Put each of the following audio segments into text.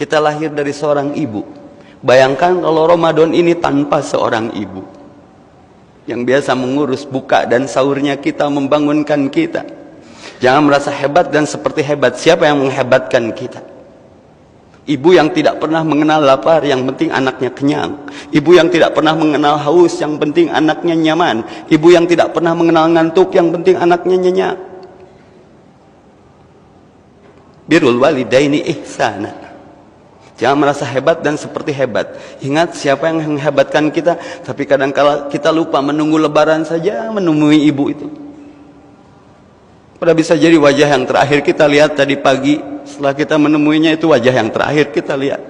Kita lahir dari seorang ibu. Bayangkan kalau Ramadan ini tanpa seorang ibu yang biasa mengurus buka dan sahurnya kita, membangunkan kita. Jangan merasa hebat dan seperti hebat. Siapa yang menghebatkan kita? Ibu yang tidak pernah mengenal lapar, yang penting anaknya kenyang. Ibu yang tidak pernah mengenal haus, yang penting anaknya nyaman. Ibu yang tidak pernah mengenal ngantuk, yang penting anaknya nyenyak. Birrul walidaini ihsana. Jangan merasa hebat dan seperti hebat. Ingat siapa yang menghebatkan kita. Tapi kadang-kala kita lupa menunggu lebaran saja menemui ibu itu. Pada bisa jadi wajah yang terakhir kita lihat tadi pagi. Setelah kita menemuinya itu wajah yang terakhir kita lihat.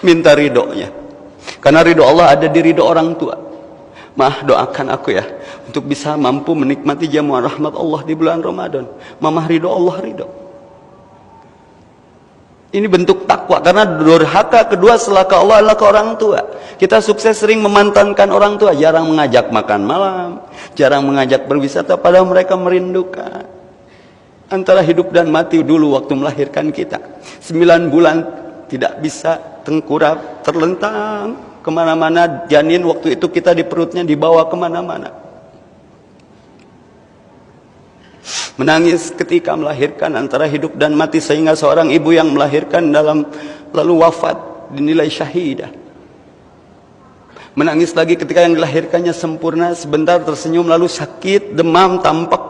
Minta ridhonya. Karena ridho Allah ada di ridho orang tua. Mah, doakan aku ya, untuk bisa mampu menikmati jamuan rahmat Allah di bulan Ramadan. Mamah ridho, Allah ridho. Ini bentuk takwa, karena durhaka kedua setelah ke Allah adalah ke orang tua. Kita sukses sering memantankan orang tua, jarang mengajak makan malam, jarang mengajak berwisata, padahal mereka merindukan. Antara hidup dan mati dulu waktu melahirkan kita. 9 bulan tidak bisa tengkurap, terlentang kemana-mana. Janin waktu itu kita di perutnya dibawa kemana-mana. Menangis ketika melahirkan, antara hidup dan mati, sehingga seorang ibu yang melahirkan lalu wafat dinilai syahidah. Menangis lagi ketika yang dilahirkannya sempurna, sebentar tersenyum lalu sakit, demam, tampak.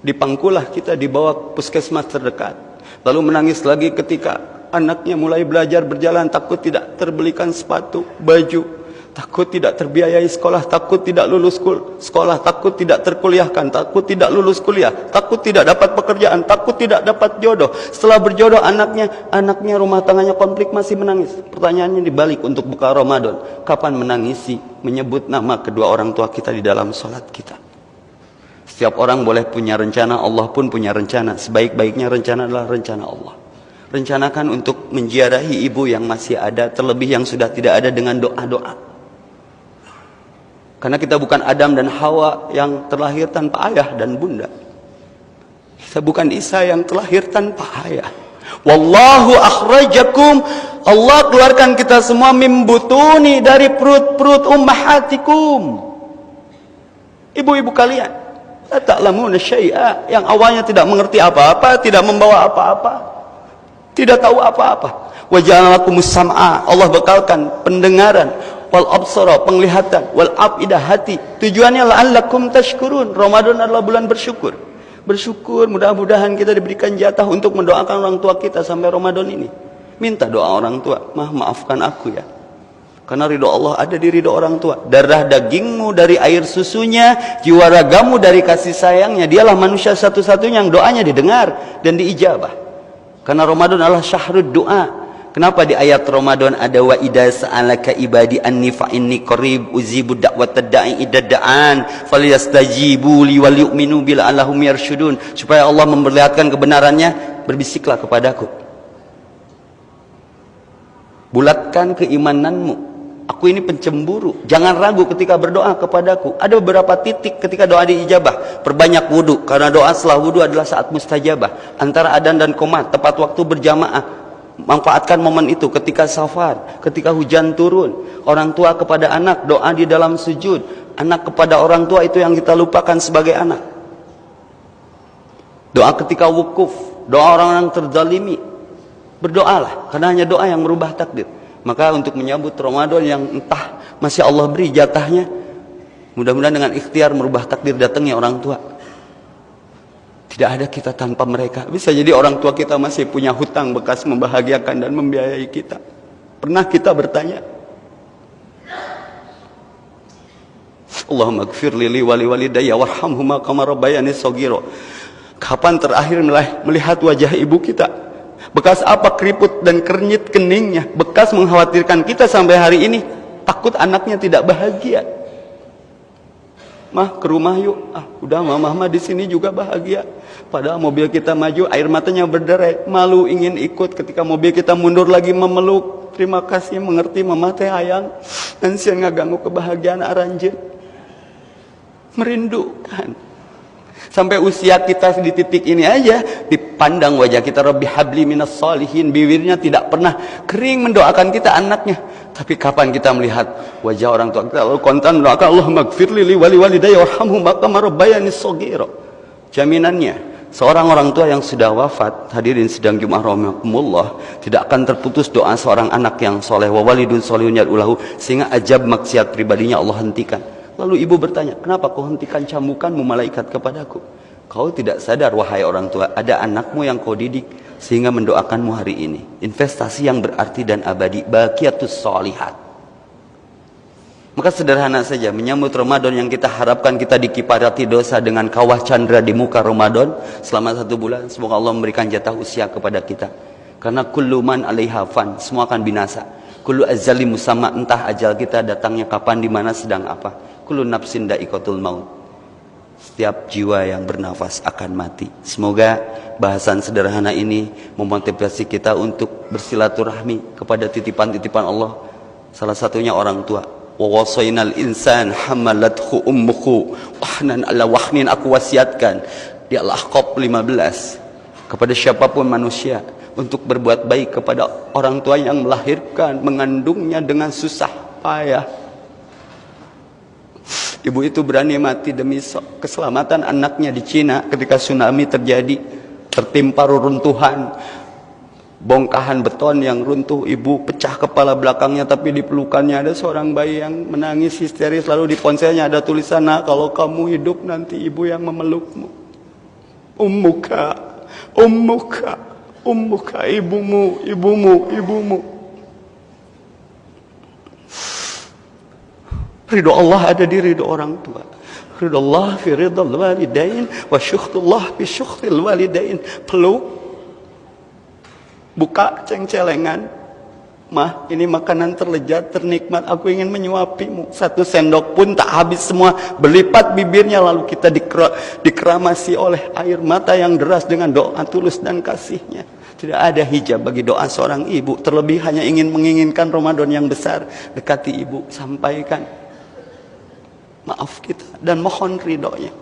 Dipangkulah kita, dibawa puskesmas terdekat. Lalu menangis lagi ketika anaknya mulai belajar berjalan, takut tidak terbelikan sepatu, baju, takut tidak terbiayai sekolah, takut tidak lulus sekolah, takut tidak terkuliahkan, takut tidak lulus kuliah, takut tidak dapat pekerjaan, takut tidak dapat jodoh. Setelah berjodoh anaknya rumah tangganya konflik, masih menangis. Pertanyaannya dibalik untuk buka Ramadan, kapan menangisi menyebut nama kedua orang tua kita di dalam sholat kita? Setiap orang boleh punya rencana, Allah pun punya rencana. Sebaik-baiknya rencana adalah rencana Allah. Rencanakan untuk menziarahi ibu yang masih ada, terlebih yang sudah tidak ada, dengan doa-doa. Karena kita bukan Adam dan Hawa yang terlahir tanpa ayah dan bunda. Kita bukan Isa yang terlahir tanpa ayah. Wallahu akhrajakum, Allah keluarkan kita semua mimbutuni, dari perut-perut ummahatikum. Ibu-ibu kalian, la ta'lamuna syai'a, yang awalnya tidak mengerti apa-apa, tidak membawa apa-apa, tidak tahu apa-apa. Wa ja'ala lakumus sam'a, Allah bekalkan pendengaran, wal absara, penglihatan, wal afidah, hati. Tujuannya la'allakum tashkurun. Ramadan adalah bulan bersyukur. Bersyukur, mudah-mudahan kita diberikan jatah untuk mendoakan orang tua kita sampai Ramadan ini. Minta doa orang tua, maafkan aku ya. Karena ridho Allah ada di ridho orang tua. Darah dagingmu dari air susunya, jiwa ragamu dari kasih sayangnya. Dialah manusia satu-satunya yang doanya didengar dan diijabah. Karena Ramadan adalah syahrud doa. Kenapa di ayat Ramadan ada wa idza sa'alaka ibadi anni fa inni qarib uzibu da'watad da'i idza da'an falyastajibu li wal yu'minu bil allahum yarshudun. Supaya Allah memperlihatkan kebenarannya, berbisiklah kepadaku. Bulatkan keimananmu. Aku ini pencemburu. Jangan ragu ketika berdoa kepadaku. Ada beberapa titik ketika doa diijabah. Perbanyak wudu, karena doa setelah wudu adalah saat mustajabah. Antara adzan dan qomat, tepat waktu berjamaah. Manfaatkan momen itu ketika safar, ketika hujan turun. Orang tua kepada anak, doa di dalam sujud. Anak kepada orang tua, itu yang kita lupakan sebagai anak. Doa ketika wukuf, doa orang-orang terzalimi. Berdoalah, karena hanya doa yang merubah takdir. Maka untuk menyambut Ramadan yang entah masih Allah beri jatahnya, mudah-mudahan dengan ikhtiar merubah takdir datangnya orang tua. Tidak ada kita tanpa mereka. Bisa jadi orang tua kita masih punya hutang bekas membahagiakan dan membiayai kita. Pernah kita bertanya, Allahumma gfir li wali walidayya warhamhuma kama rabbayani shaghira. Kapan terakhir melihat wajah ibu kita? Bekas apa keriput dan kernyit keningnya? Bekas mengkhawatirkan kita sampai hari ini. Takut anaknya tidak bahagia. Mah, ke rumah yuk. Udah mama di sini juga bahagia. Padahal mobil kita maju, air matanya berderai. Malu ingin ikut ketika mobil kita mundur lagi memeluk. Terima kasih, mengerti mama teh hayang. Dan siang ngaganggu kebahagiaan aranjeun. Merindukan. Sampai usia kita di titik ini aja, dipandang wajah kita, Rabbi habli minas solihin, bibirnya tidak pernah kering mendoakan kita anaknya. Tapi kapan kita melihat wajah orang tua kita lalu kontan mendoakan Allahumma gfirli li wali walidayya warhamhuma kama rabbayani shaghira. Jaminannya, seorang orang tua yang sudah wafat, hadirin sidang Jumat rahimakumullah, tidak akan terputus doa seorang anak yang soleh, wa walidun solihun yad'ulahu, sehingga ajab maksiat pribadinya Allah hentikan. Lalu ibu bertanya, kenapa kau hentikan cambukanmu malaikat kepadaku? Kau tidak sadar wahai orang tua, ada anakmu yang kau didik sehingga mendoakanmu hari ini. Investasi yang berarti dan abadi, baqiyatus sholihat. Maka sederhana saja menyambut Ramadan yang kita harapkan kita dikiparati dosa dengan kawah chandra di muka Ramadan selama 1 bulan. Semoga Allah memberikan jatah usia kepada kita. Karena kullu man 'alaiha fan, semua akan binasa. Kullu azali musamma, entah ajal kita datangnya kapan, di mana, sedang apa. Kullu nafsin da'iqatul maut. Setiap jiwa yang bernafas akan mati. Semoga bahasan sederhana ini memotivasi kita untuk bersilaturahmi kepada titipan-titipan Allah. Salah satunya orang tua. Wa wasainal insan hamalathu ummuhu wahnan ala wahnin, aku wasiatkan di Al-Ahqaf 15 kepada siapapun manusia untuk berbuat baik kepada orang tua yang melahirkan, mengandungnya dengan susah payah. Ibu itu berani mati demi keselamatan anaknya di Cina ketika tsunami terjadi, tertimpa reruntuhan, bongkahan beton yang runtuh. Ibu pecah kepala belakangnya, tapi di pelukannya ada seorang bayi yang menangis histeris. Lalu di ponselnya ada tulisan, "Nah, kalau kamu hidup nanti ibu yang memelukmu." Ummuka, ummuka, ummuka, ibumu, ibumu, ibumu. Ridho Allah ada di ridho orang tua. Ridho Allah fi ridho walidain wa syukhrullah fi syukhril walidain. Peluk, buka ceng-celengan. Mah, ini makanan terlezat, ternikmat, aku ingin menyuapimu. 1 sendok pun tak habis semua, berlipat bibirnya, lalu kita dikeramasi oleh air mata yang deras dengan doa tulus dan kasihnya. Tidak ada hijab bagi doa seorang ibu. Terlebih hanya menginginkan Ramadan yang besar. Dekati ibu, sampaikan maaf kita dan mohon ridhonya.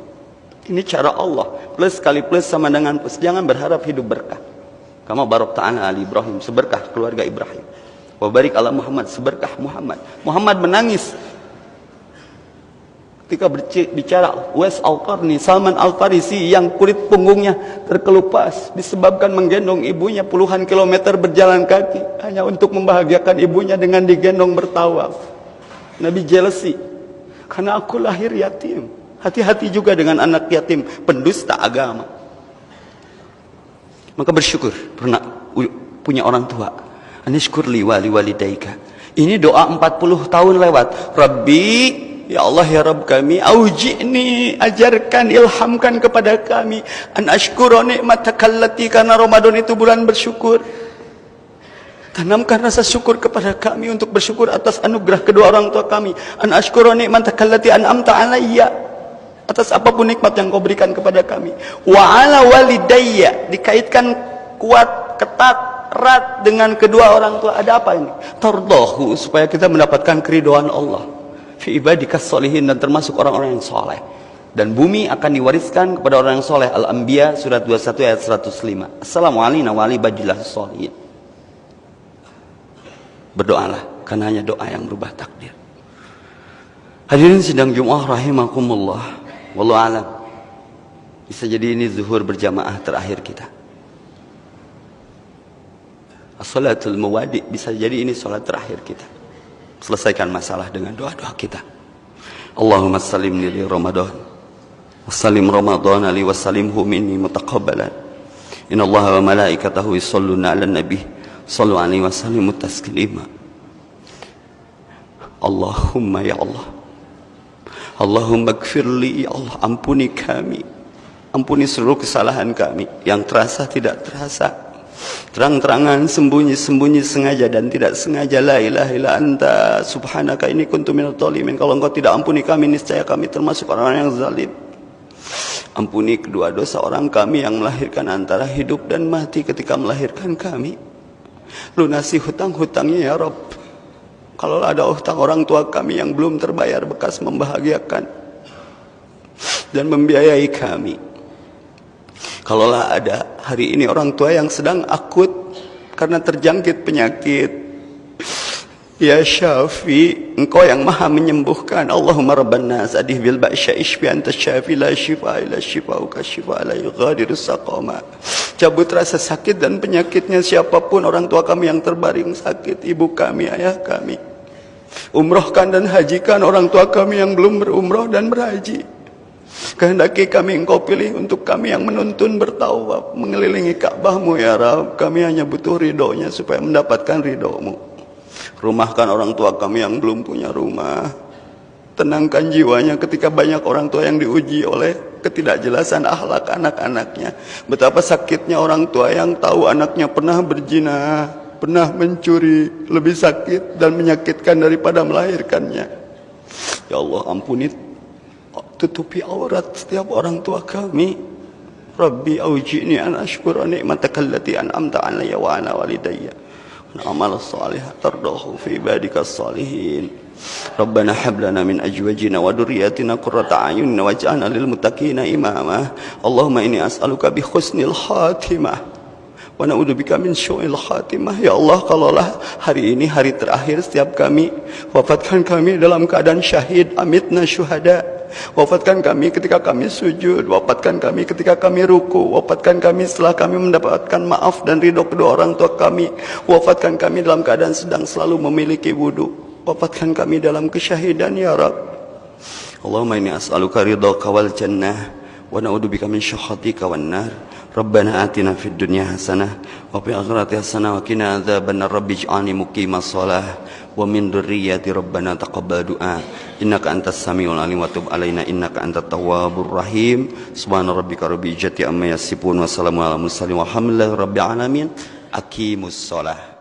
Ini cara Allah. Plus kali plus sama dengan plus. Jangan berharap hidup berkah. Kama barak ta'ala ali Ibrahim, seberkah keluarga Ibrahim. Wa barik ala Muhammad, seberkah Muhammad. Muhammad menangis ketika bicara Uwais Al-Qarni, Salman Al-Farisi yang kulit punggungnya terkelupas disebabkan menggendong ibunya puluhan kilometer berjalan kaki hanya untuk membahagiakan ibunya dengan digendong bertawaf. Nabi jealousy, karena aku lahir yatim. Hati-hati juga dengan anak yatim, pendusta agama. Maka bersyukur pernah punya orang tua. Anishkurli wali walidaika. Ini doa 40 tahun lewat. Rabbi, ya Allah ya Rabb kami, auji'ni, ajarkan, ilhamkan kepada kami, an ashkura ni'matakallati, karena Ramadan itu bulan bersyukur. Tanamkan rasa syukur kepada kami untuk bersyukur atas anugerah kedua orang tua kami. An ashkura ni'matakallati an'amta alayya, atas apapun nikmat yang kau berikan kepada kami. Wa ala walidayya, dikaitkan kuat, ketat, erat dengan kedua orang tua. Ada apa ini? Tardahu, supaya kita mendapatkan keridhaan Allah. Fi ibadikas sholihin, dan termasuk orang-orang yang soleh. Dan bumi akan diwariskan kepada orang yang soleh. Al-Anbiya surat 21 ayat 105. Assalamualaikum warahmatullahi wabarakatuh. Berdoalah, karena hanya doa yang berubah takdir. Hadirin sidang Jumat rahimakumullah. Wallahu alam. Bisa jadi ini zuhur berjamaah terakhir kita. As-salatul muwadi, bisa jadi ini salat terakhir kita. Selesaikan masalah dengan doa-doa kita. Allahumma salimni li Ramadan, wassalim Ramadan li wassalimhu minni mutaqabbalan. Inna Allaha wa malaikatahu yusholluna 'alan nabi, shallu 'alaihi wa sallimu taslima. Allahumma ya Allah, Allahumma ighfirli, ya Allah, ampuni kami, ampuni seluruh kesalahan kami yang terasa tidak terasa, terang-terangan, sembunyi-sembunyi, sengaja dan tidak sengaja. La ilaha illa anta subhanaka inni kuntu minadh dhalimin. Kalau engkau tidak ampuni kami, niscaya kami termasuk orang-orang yang zalim. Ampuni kedua dosa orang kami yang melahirkan antara hidup dan mati ketika melahirkan kami. Lunasi hutang-hutangnya ya Rabb. Kalau ada hutang orang tua kami yang belum terbayar bekas membahagiakan dan membiayai kami, Kalaulah ada hari ini orang tua yang sedang akut karena terjangkit penyakit, ya Syafi, Engkau yang maha menyembuhkan. Allahumma rabban nas adih bil ba'sya ishfi anta syafi la shifa illa shifauka shifa la yughadiru saqama. Cabut rasa sakit dan penyakitnya siapapun orang tua kami yang terbaring sakit, ibu kami, ayah kami. Umrohkan dan hajikan orang tua kami yang belum berumroh dan berhaji. Kehendaki kami Engkau pilih untuk kami yang menuntun bertawaf mengelilingi Ka'bahmu ya Rabb. Kami hanya butuh ridhonya supaya mendapatkan ridhomu. Rumahkan orang tua kami yang belum punya rumah. Tenangkan jiwanya ketika banyak orang tua yang diuji oleh ketidakjelasan akhlak anak-anaknya. Betapa sakitnya orang tua yang tahu anaknya pernah berzina, pernah mencuri, lebih sakit dan menyakitkan daripada melahirkannya. Ya Allah, ampuni, tutupi aurat setiap orang tua kami. Rabbi auji'ni an ashkura ni'mataka allati an'amta 'alayya wa 'ala walidayya wa amal salihan tardahu fi ibadika salihin. Rabbana hab lana min azwajina wa dhurriyyatina qurrata a'yun waj'alna lil muttaqina imama. Allahumma inni as'aluka bi husnil khatimah wa na'udzubika min syu'il khatimah. Ya Allah, kalaulah hari ini hari terakhir setiap kami, wafatkan kami dalam keadaan syahid, amitna syuhada. Wafatkan kami ketika kami sujud, wafatkan kami ketika kami ruku, wafatkan kami setelah kami mendapatkan maaf dan ridho kedua orang tua kami, wafatkan kami dalam keadaan sedang selalu memiliki wudu, wafatkan kami dalam kesyahidan ya Rabb. Allahumma inni as'aluka ridhaka wal jannah wa na'udzubika min syakhatika wan nar. Rabbana atina fid dunya hasanah wa fil akhirati hasanah wa qina adzabannar. Rabbi ij'alni muqimas shalah wa min dzurriyyati rabbana taqabbal du'a innaka antas samiul alim wa tub alaina innaka antat tawwabur rahim. Subhana rabbika rabbil izzati amma yasifun wa salamun alal mursalin walhamdulillahi rabbil alamin. Aqimus shalah.